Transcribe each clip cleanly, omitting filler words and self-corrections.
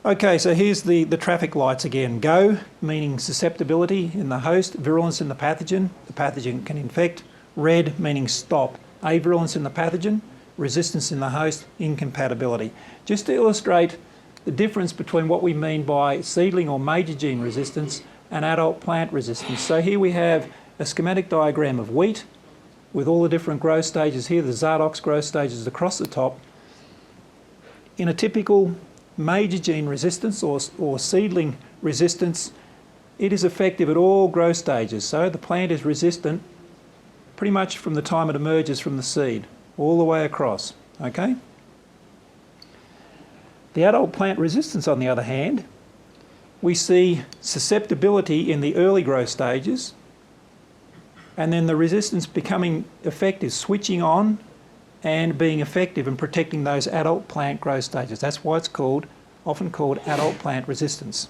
Okay, so here's the traffic lights again. Go, meaning susceptibility in the host, virulence in the pathogen can infect. Red, meaning stop, avirulence in the pathogen, resistance in the host, incompatibility. Just to illustrate the difference between what we mean by seedling or major gene resistance and adult plant resistance. So here we have a schematic diagram of wheat with all the different growth stages here, the Zardox growth stages across the top. In a typical major gene resistance or seedling resistance, it is effective at all growth stages. So the plant is resistant pretty much from the time it emerges from the seed, all the way across, okay? The adult plant resistance, on the other hand, we see susceptibility in the early growth stages, and then the resistance becoming effective, switching on and being effective in protecting those adult plant growth stages. That's why it's often called adult plant resistance.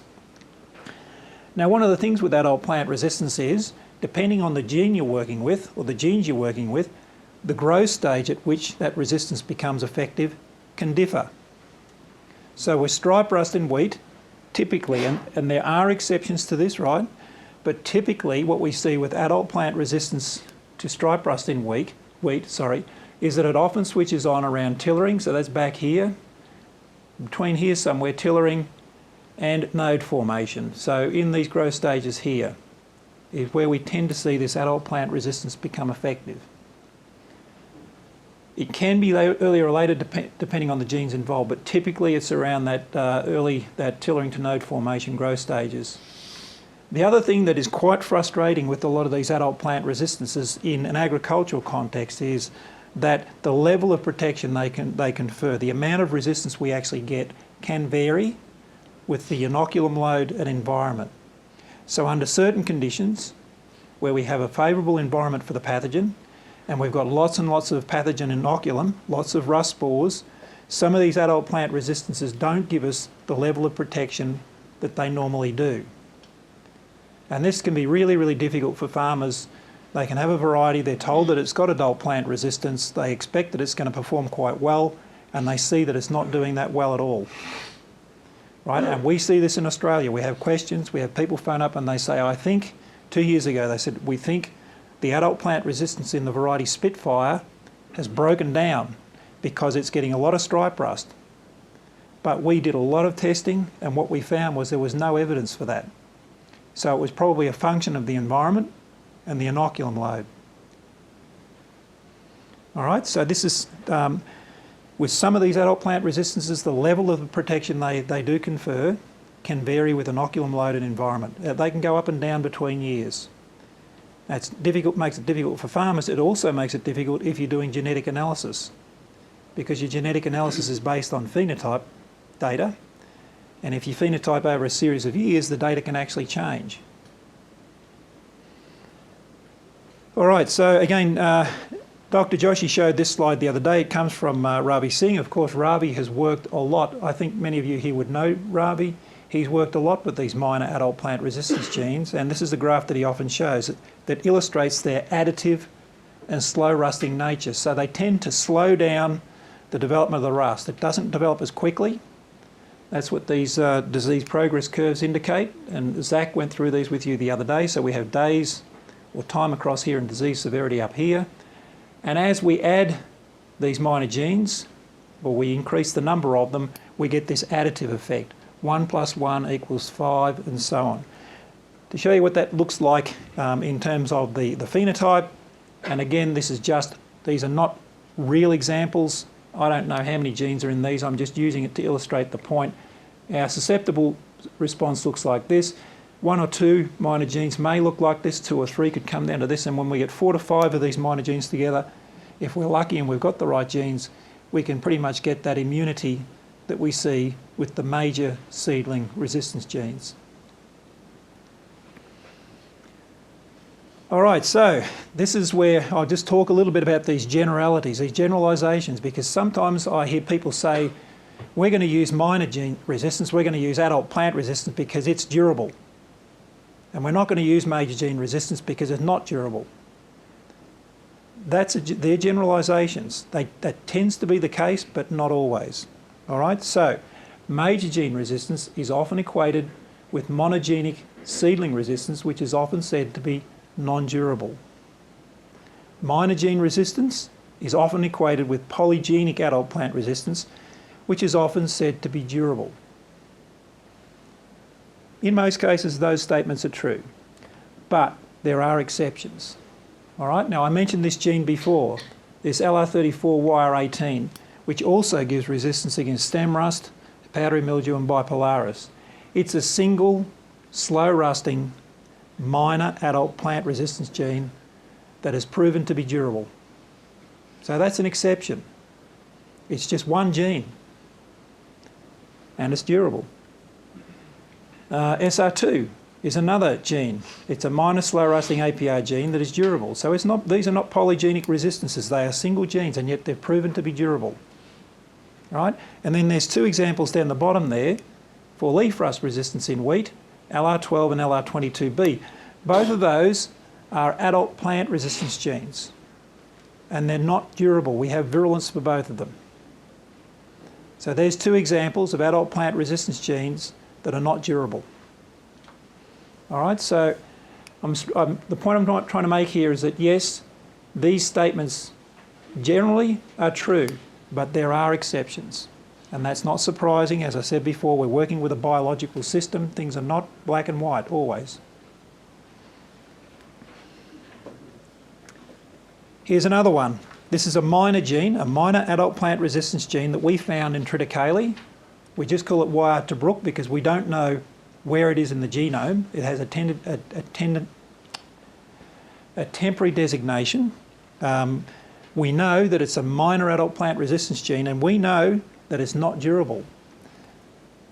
Now, one of the things with adult plant resistance is, depending on the gene you're working with, or the genes you're working with, the growth stage at which that resistance becomes effective can differ. So with stripe rust in wheat, typically, and there are exceptions to this, right? But typically what we see with adult plant resistance to stripe rust in wheat, is that it often switches on around tillering, so that's back here, between here somewhere, tillering and node formation. So in these growth stages here is where we tend to see this adult plant resistance become effective. It can be earlier or later depending on the genes involved, but typically it's around that that tillering to node formation growth stages. The other thing that is quite frustrating with a lot of these adult plant resistances in an agricultural context is that the level of protection they confer, the amount of resistance we actually get, can vary with the inoculum load and environment. So under certain conditions, where we have a favourable environment for the pathogen, and we've got lots and lots of pathogen inoculum, lots of rust spores, some of these adult plant resistances don't give us the level of protection that they normally do. And this can be really, really difficult for farmers. They can have a variety, they're told that it's got adult plant resistance, they expect that it's going to perform quite well, and they see that it's not doing that well at all. Right? And we see this in Australia. We have questions, we have people phone up and they say, I think 2 years ago, they said, we think the adult plant resistance in the variety Spitfire has broken down because it's getting a lot of stripe rust. But we did a lot of testing, and what we found was there was no evidence for that. So it was probably a function of the environment and the inoculum load. All right, so this is, with some of these adult plant resistances, the level of protection they do confer can vary with inoculum load and environment. They can go up and down between years. That's difficult, makes it difficult for farmers. It also makes it difficult if you're doing genetic analysis, because your genetic analysis is based on phenotype data, and if you phenotype over a series of years, the data can actually change. All right, so again, Dr. Joshi showed this slide the other day. It comes from Ravi Singh. Of course, Ravi has worked a lot. I think many of you here would know Ravi. He's worked a lot with these minor adult plant resistance genes, and this is the graph that he often shows that illustrates their additive and slow rusting nature. So they tend to slow down the development of the rust. It doesn't develop as quickly. That's what these disease progress curves indicate, and Zach went through these with you the other day. So we have days or time across here and disease severity up here. And as we add these minor genes, or we increase the number of them, we get this additive effect. 1 + 1 = 5, and so on. To show you what that looks like in terms of the phenotype, and again, these are not real examples. I don't know how many genes are in these, I'm just using it to illustrate the point. Our susceptible response looks like this. 1 or 2 minor genes may look like this, 2 or 3 could come down to this, and when we get 4 to 5 of these minor genes together, if we're lucky and we've got the right genes, we can pretty much get that immunity that we see with the major seedling resistance genes. All right, so this is where I'll just talk a little bit about these generalities, these generalisations, because sometimes I hear people say, we're going to use minor gene resistance, we're going to use adult plant resistance because it's durable. And we're not going to use major gene resistance because it's not durable. They're generalisations. That tends to be the case, but not always. All right, so Major gene resistance is often equated with monogenic seedling resistance, which is often said to be non-durable. Minor gene resistance is often equated with polygenic adult plant resistance, which is often said to be durable. In most cases, those statements are true, but there are exceptions. All right, now I mentioned this gene before, this LR34YR18, which also gives resistance against stem rust, powdery mildew and bipolaris. It's a single, slow rusting, minor adult plant resistance gene that has proven to be durable. So that's an exception. It's just one gene, and it's durable. SR2 is another gene. It's a minor slow rusting APR gene that is durable. So these are not polygenic resistances, they are single genes, and yet they've proven to be durable. Right? And then there's two examples down the bottom there for leaf rust resistance in wheat, LR12 and LR22B. Both of those are adult plant resistance genes, and they're not durable. We have virulence for both of them. So there's two examples of adult plant resistance genes that are not durable. All right, so the point I'm trying to make here is that yes, these statements generally are true, but there are exceptions. And that's not surprising. As I said before, we're working with a biological system. Things are not black and white always. Here's another one. This is a minor gene, a minor adult plant resistance gene that we found in triticale. We just call it YR2 because we don't know where it is in the genome. It has a temporary designation. We know that it's a minor adult plant resistance gene, and we know that it's not durable.